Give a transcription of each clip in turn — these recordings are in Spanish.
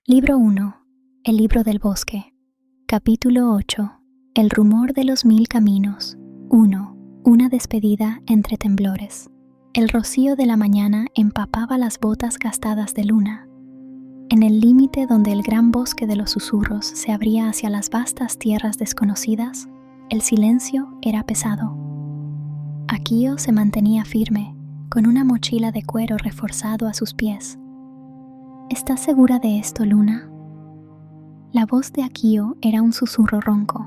Libro 1. El libro del bosque. Capítulo 8. El rumor de los 1000 caminos. 1. Una despedida entre temblores. El rocío de la mañana empapaba las botas gastadas de Luna. En el límite donde el gran bosque de los susurros se abría hacia las vastas tierras desconocidas, el silencio era pesado. Akio se mantenía firme, con una mochila de cuero reforzado a sus pies. ¿Estás segura de esto, Luna? La voz de Akio era un susurro ronco.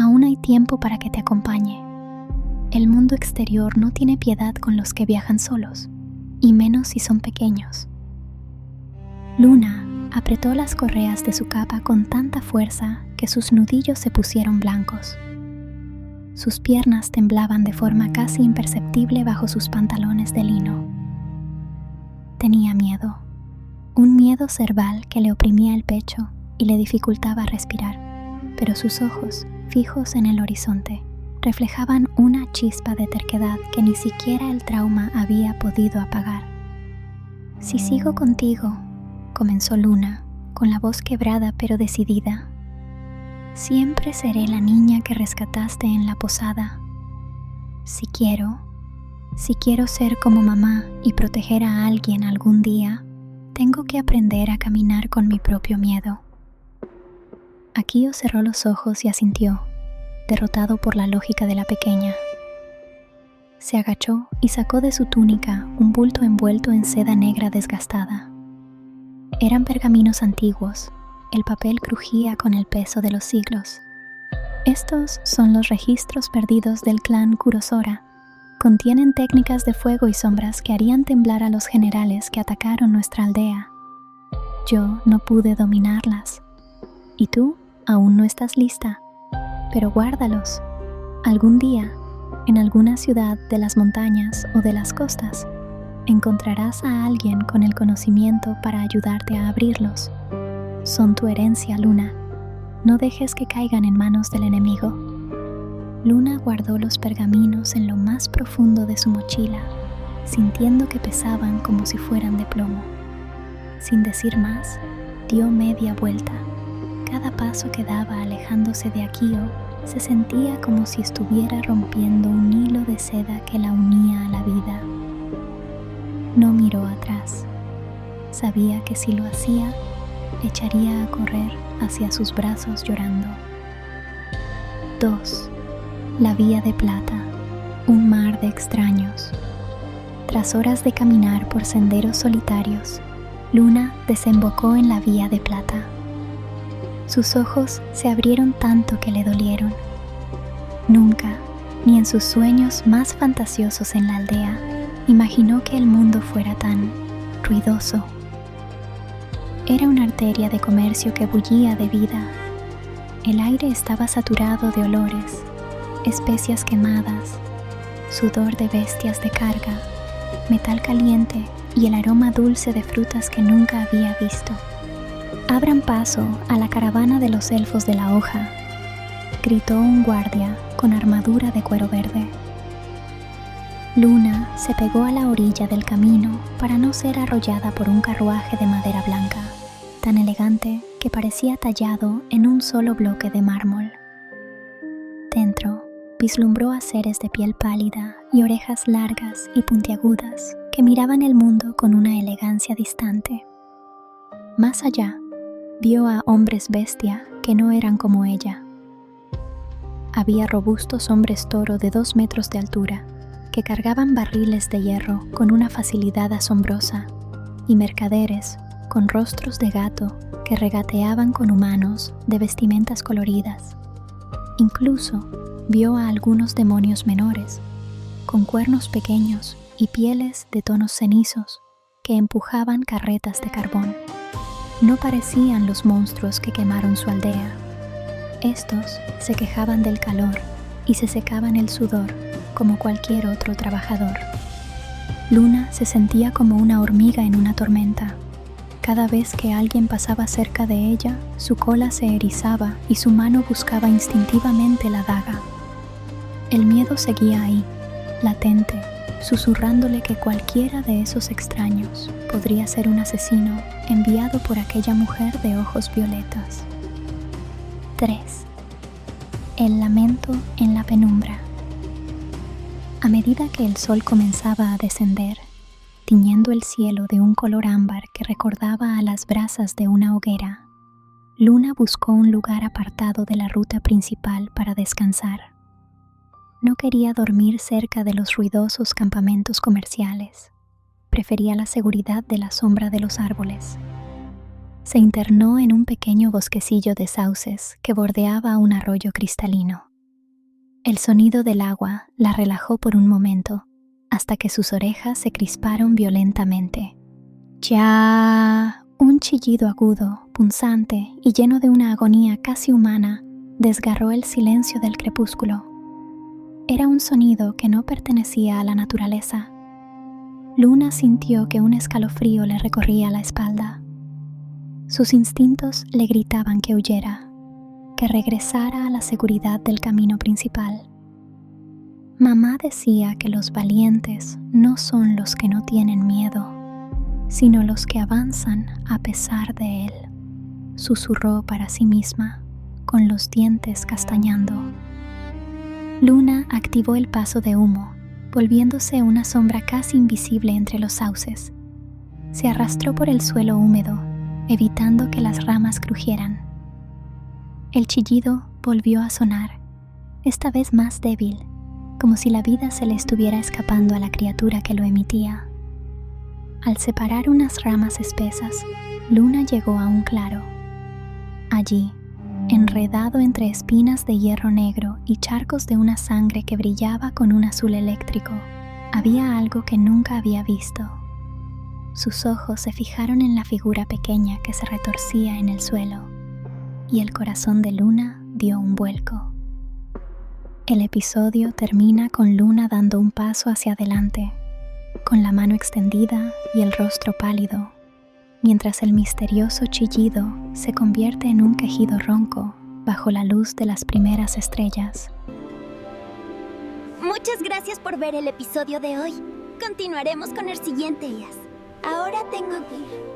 Aún hay tiempo para que te acompañe. El mundo exterior no tiene piedad con los que viajan solos, y menos si son pequeños. Luna apretó las correas de su capa con tanta fuerza que sus nudillos se pusieron blancos. Sus piernas temblaban de forma casi imperceptible bajo sus pantalones de lino. Tenía miedo. Un miedo cerval que le oprimía el pecho y le dificultaba respirar, pero sus ojos, fijos en el horizonte, reflejaban una chispa de terquedad que ni siquiera el trauma había podido apagar. «Si sigo contigo», comenzó Luna, con la voz quebrada pero decidida, «siempre seré la niña que rescataste en la posada. Si quiero ser como mamá y proteger a alguien algún día, tengo que aprender a caminar con mi propio miedo». Akio cerró los ojos y asintió, derrotado por la lógica de la pequeña. Se agachó y sacó de su túnica un bulto envuelto en seda negra desgastada. Eran pergaminos antiguos. El papel crujía con el peso de los siglos. Estos son los registros perdidos del clan Kurosora. Contienen técnicas de fuego y sombras que harían temblar a los generales que atacaron nuestra aldea. Yo no pude dominarlas. Y tú aún no estás lista. Pero guárdalos. Algún día, en alguna ciudad de las montañas o de las costas, encontrarás a alguien con el conocimiento para ayudarte a abrirlos. Son tu herencia, Luna. No dejes que caigan en manos del enemigo. Luna guardó los pergaminos en lo más profundo de su mochila, sintiendo que pesaban como si fueran de plomo. Sin decir más, dio media vuelta. Cada paso que daba alejándose de Akio se sentía como si estuviera rompiendo un hilo de seda que la unía a la vida. No miró atrás. Sabía que si lo hacía, echaría a correr hacia sus brazos llorando. 2. La Vía de Plata, un mar de extraños. Tras horas de caminar por senderos solitarios, Luna desembocó en la Vía de Plata. Sus ojos se abrieron tanto que le dolieron. Nunca, ni en sus sueños más fantasiosos en la aldea, imaginó que el mundo fuera tan ruidoso. Era una arteria de comercio que bullía de vida. El aire estaba saturado de olores, especias quemadas, sudor de bestias de carga, metal caliente y el aroma dulce de frutas que nunca había visto. «Abran paso a la caravana de los elfos de la hoja», gritó un guardia con armadura de cuero verde. Luna se pegó a la orilla del camino para no ser arrollada por un carruaje de madera blanca, tan elegante que parecía tallado en un solo bloque de mármol. Dentro, vislumbró a seres de piel pálida y orejas largas y puntiagudas que miraban el mundo con una elegancia distante. Más allá, vio a hombres bestia que no eran como ella. Había robustos hombres toro de 2 metros de altura que cargaban barriles de hierro con una facilidad asombrosa y mercaderes con rostros de gato que regateaban con humanos de vestimentas coloridas. Incluso vio a algunos demonios menores, con cuernos pequeños y pieles de tonos cenizos, que empujaban carretas de carbón. No parecían los monstruos que quemaron su aldea. Estos se quejaban del calor y se secaban el sudor como cualquier otro trabajador. Luna se sentía como una hormiga en una tormenta. Cada vez que alguien pasaba cerca de ella, su cola se erizaba y su mano buscaba instintivamente la daga. El miedo seguía ahí, latente, susurrándole que cualquiera de esos extraños podría ser un asesino enviado por aquella mujer de ojos violetas. 3. El lamento en la penumbra. A medida que el sol comenzaba a descender, tiñendo el cielo de un color ámbar que recordaba a las brasas de una hoguera, Luna buscó un lugar apartado de la ruta principal para descansar. No quería dormir cerca de los ruidosos campamentos comerciales. Prefería la seguridad de la sombra de los árboles. Se internó en un pequeño bosquecillo de sauces que bordeaba un arroyo cristalino. El sonido del agua la relajó por un momento, hasta que sus orejas se crisparon violentamente. ¡Ya! Un chillido agudo, punzante y lleno de una agonía casi humana desgarró el silencio del crepúsculo. Era un sonido que no pertenecía a la naturaleza. Luna sintió que un escalofrío le recorría la espalda. Sus instintos le gritaban que huyera, que regresara a la seguridad del camino principal. Mamá decía que los valientes no son los que no tienen miedo, sino los que avanzan a pesar de él, susurró para sí misma, con los dientes castañando. Luna activó el paso de humo, volviéndose una sombra casi invisible entre los sauces. Se arrastró por el suelo húmedo, evitando que las ramas crujieran. El chillido volvió a sonar, esta vez más débil, como si la vida se le estuviera escapando a la criatura que lo emitía. Al separar unas ramas espesas, Luna llegó a un claro. Allí, enredado entre espinas de hierro negro y charcos de una sangre que brillaba con un azul eléctrico, había algo que nunca había visto. Sus ojos se fijaron en la figura pequeña que se retorcía en el suelo, y el corazón de Luna dio un vuelco. El episodio termina con Luna dando un paso hacia adelante, con la mano extendida y el rostro pálido, mientras el misterioso chillido se convierte en un quejido ronco bajo la luz de las primeras estrellas. Muchas gracias por ver el episodio de hoy. Continuaremos con el siguiente, Ias. Ahora tengo que ir.